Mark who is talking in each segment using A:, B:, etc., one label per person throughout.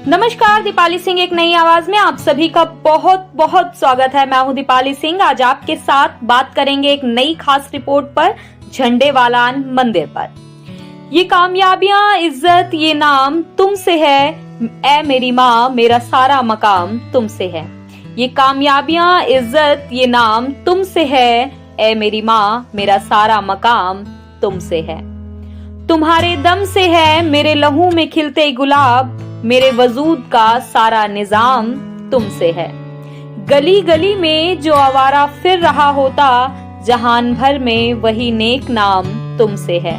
A: नमस्कार, दीपाली सिंह एक नई आवाज में आप सभी का बहुत बहुत स्वागत है। मैं हूं दीपाली सिंह। आज आपके साथ बात करेंगे एक नई खास रिपोर्ट पर, झंडेवालान मंदिर पर। ये कामयाबियां, इज्जत, ये नाम तुमसे है, ऐ मेरी माँ, मेरा सारा मकाम तुमसे है। ये कामयाबियां, इज्जत, ये नाम तुमसे है, ऐ मेरी माँ, मेरा सारा मकाम तुमसे है। तुम्हारे दम से है मेरे लहू में खिलते गुलाब, मेरे वजूद का सारा निजाम तुमसे है। गली गली में जो आवारा फिर रहा होता, जहान भर में वही नेक नाम तुमसे है।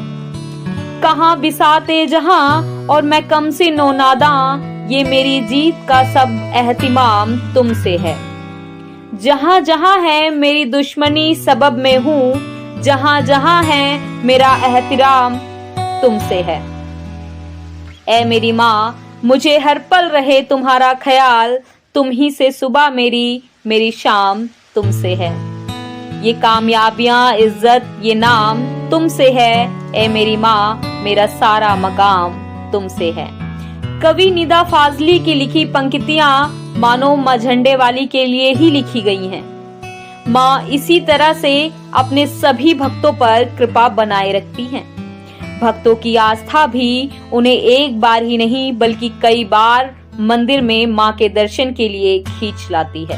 A: कहाँ बिसाते जहां और मैं कम से नो नादा, ये मेरी जीत का सब एहतिमाम तुमसे है। जहां जहां है मेरी दुश्मनी सबब में हूँ, जहां जहां है मेरा एहतिराम तुमसे है। ऐ मेरी माँ, मुझे हर पल रहे तुम्हारा ख्याल, तुम ही से सुबह मेरी शाम तुमसे है। ये कामयाबियां, इज्जत, ये नाम तुमसे है, ऐ मेरी माँ, मेरा सारा मकाम तुमसे है। कवि निदा फाजली की लिखी पंक्तियां मानो माँ झंडेवाली के लिए ही लिखी गई हैं। माँ इसी तरह से अपने सभी भक्तों पर कृपा बनाए रखती हैं। भक्तों की आस्था भी उन्हें एक बार ही नहीं बल्कि कई बार मंदिर में मां के दर्शन के लिए खींच लाती है।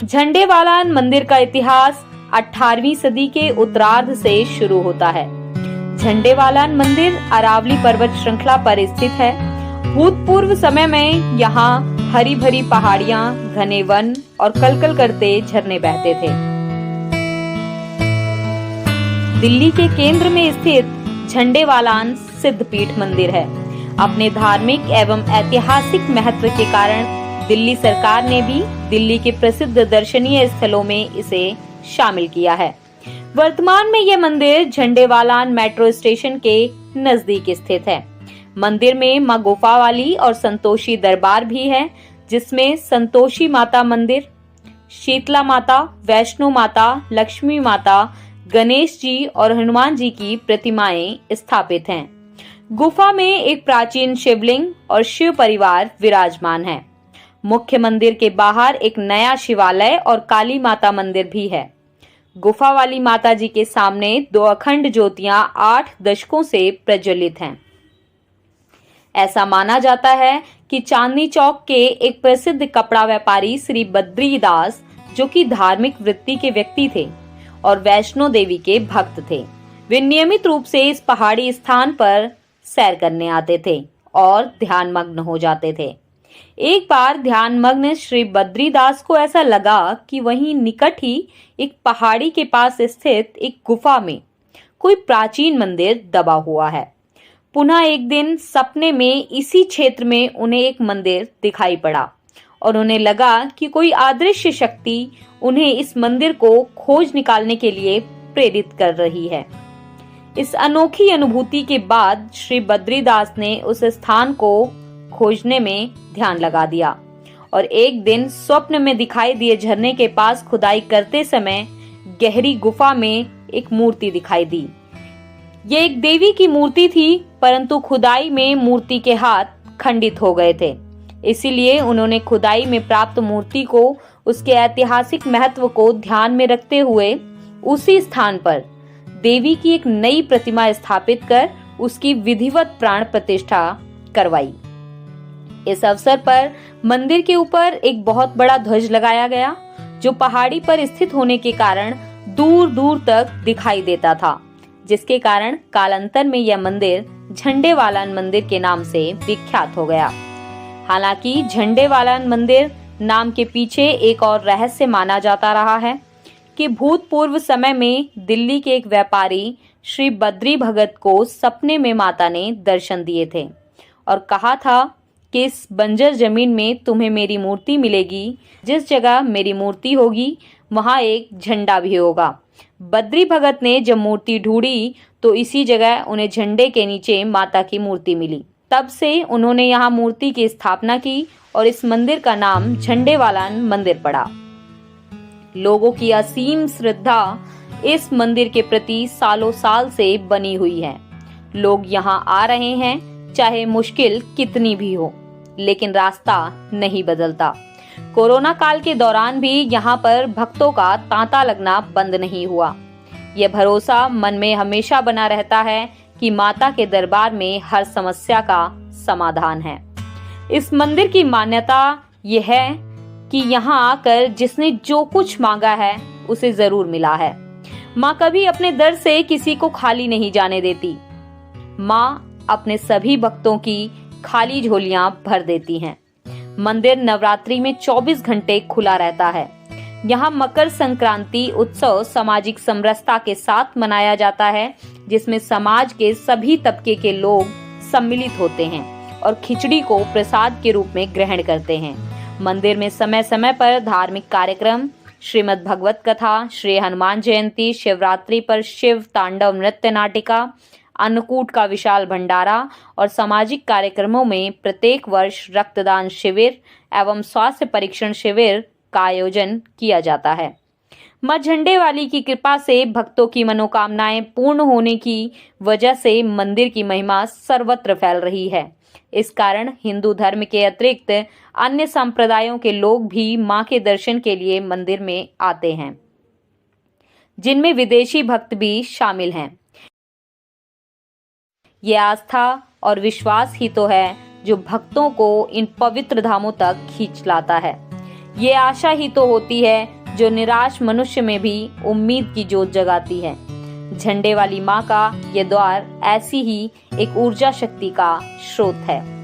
A: झंडेवालान मंदिर का इतिहास 18वीं सदी के उत्तरार्ध से शुरू होता है। झंडेवालान मंदिर अरावली पर्वत श्रृंखला पर स्थित है। भूतपूर्व समय में यहाँ हरी भरी पहाड़ियां, घने वन और कलकल करते झरने बहते थे। दिल्ली के केंद्र में स्थित झंडेवालान सिद्धपीठ मंदिर है। अपने धार्मिक एवं ऐतिहासिक महत्व के कारण दिल्ली सरकार ने भी दिल्ली के प्रसिद्ध दर्शनीय स्थलों में इसे शामिल किया है। वर्तमान में यह मंदिर झंडेवालान मेट्रो स्टेशन के नजदीक स्थित है। मंदिर में मां गुफा वाली और संतोषी दरबार भी है, जिसमें संतोषी माता मंदिर, शीतला माता, वैष्णो माता, लक्ष्मी माता, गणेश जी और हनुमान जी की प्रतिमाएं स्थापित हैं। गुफा में एक प्राचीन शिवलिंग और शिव परिवार विराजमान है। मुख्य मंदिर के बाहर एक नया शिवालय और काली माता मंदिर भी है। गुफा वाली माता जी के सामने 2 अखंड ज्योतियां 8 दशकों से प्रज्वलित हैं। ऐसा माना जाता है कि चांदनी चौक के एक प्रसिद्ध कपड़ा व्यापारी श्री बद्रीदास, जो कि धार्मिक वृत्ति के व्यक्ति थे और वैष्णो देवी के भक्त थे, वे नियमित रूप से इस पहाड़ी स्थान पर सैर करने आते थे और ध्यानमग्न हो जाते थे। एक बार ध्यानमग्न श्री बद्रीदास को ऐसा लगा कि वहीं निकट ही एक पहाड़ी के पास स्थित एक गुफा में कोई प्राचीन मंदिर दबा हुआ है। पुनः एक दिन सपने में इसी क्षेत्र में उन्हें एक मंदिर दिखाई पड़ा और उन्हें लगा कि कोई अदृश्य शक्ति उन्हें इस मंदिर को खोज निकालने के लिए प्रेरित कर रही है। इस अनोखी अनुभूति के बाद श्री बद्रीदास ने उस स्थान को खोजने में ध्यान लगा दिया और एक दिन स्वप्न में दिखाई दिए झरने के पास खुदाई करते समय गहरी गुफा में एक मूर्ति दिखाई दी। ये एक देवी की मूर्ति थी, परंतु खुदाई में मूर्ति के हाथ खंडित हो गए थे। इसीलिए उन्होंने खुदाई में प्राप्त मूर्ति को, उसके ऐतिहासिक महत्व को ध्यान में रखते हुए उसी स्थान पर देवी की एक नई प्रतिमा स्थापित कर उसकी विधिवत प्राण प्रतिष्ठा करवाई। इस अवसर पर मंदिर के ऊपर एक बहुत बड़ा ध्वज लगाया गया, जो पहाड़ी पर स्थित होने के कारण दूर दूर तक दिखाई देता था, जिसके कारण कालांतर में यह मंदिर झंडेवालान मंदिर के नाम से विख्यात हो गया। हालांकि झंडेवालान मंदिर नाम के पीछे एक और रहस्य माना जाता रहा है कि भूतपूर्व समय में दिल्ली के एक व्यापारी श्री बद्री भगत को सपने में माता ने दर्शन दिए थे और कहा था कि इस बंजर जमीन में तुम्हें मेरी मूर्ति मिलेगी, जिस जगह मेरी मूर्ति होगी वहां एक झंडा भी होगा। बद्री भगत ने जब मूर्ति ढूंढी तो इसी जगह उन्हें झंडे के नीचे माता की मूर्ति मिली। तब से उन्होंने यहाँ मूर्ति की स्थापना की और इस मंदिर का नाम झंडेवालान मंदिर पड़ा। लोगों की असीम श्रद्धा इस मंदिर के प्रति सालों साल से बनी हुई है। लोग यहाँ आ रहे हैं, चाहे मुश्किल कितनी भी हो, लेकिन रास्ता नहीं बदलता। कोरोना काल के दौरान भी यहाँ पर भक्तों का तांता लगना बंद नहीं हुआ। यह भरोसा मन में हमेशा बना रहता है कि माता के दरबार में हर समस्या का समाधान है। इस मंदिर की मान्यता यह है कि यहाँ आकर जिसने जो कुछ मांगा है उसे जरूर मिला है। माँ कभी अपने दर से किसी को खाली नहीं जाने देती। माँ अपने सभी भक्तों की खाली झोलियां भर देती हैं। मंदिर नवरात्रि में 24 घंटे खुला रहता है। यहाँ मकर संक्रांति उत्सव सामाजिक समरसता के साथ मनाया जाता है, जिसमें समाज के सभी तबके के लोग सम्मिलित होते हैं और खिचड़ी को प्रसाद के रूप में ग्रहण करते हैं। मंदिर में समय समय पर धार्मिक कार्यक्रम, श्रीमद् भगवत कथा, श्री हनुमान जयंती, शिवरात्रि पर शिव तांडव नृत्य नाटिका, अन्नकूट का विशाल भंडारा और सामाजिक कार्यक्रमों में प्रत्येक वर्ष रक्तदान शिविर एवं स्वास्थ्य परीक्षण शिविर का आयोजन किया जाता है। मां झंडे वाली की कृपा से भक्तों की मनोकामनाएं पूर्ण होने की वजह से मंदिर की महिमा सर्वत्र फैल रही है। इस कारण हिंदू धर्म के अतिरिक्त अन्य संप्रदायों के लोग भी मां के दर्शन के लिए मंदिर में आते हैं, जिनमें विदेशी भक्त भी शामिल हैं। ये आस्था और विश्वास ही तो है जो भक्तों को इन पवित्र धामों तक खींच लाता है। ये आशा ही तो होती है जो निराश मनुष्य में भी उम्मीद की ज्योत जगाती है। झंडे वाली माँ का ये द्वार ऐसी ही एक ऊर्जा शक्ति का स्रोत है।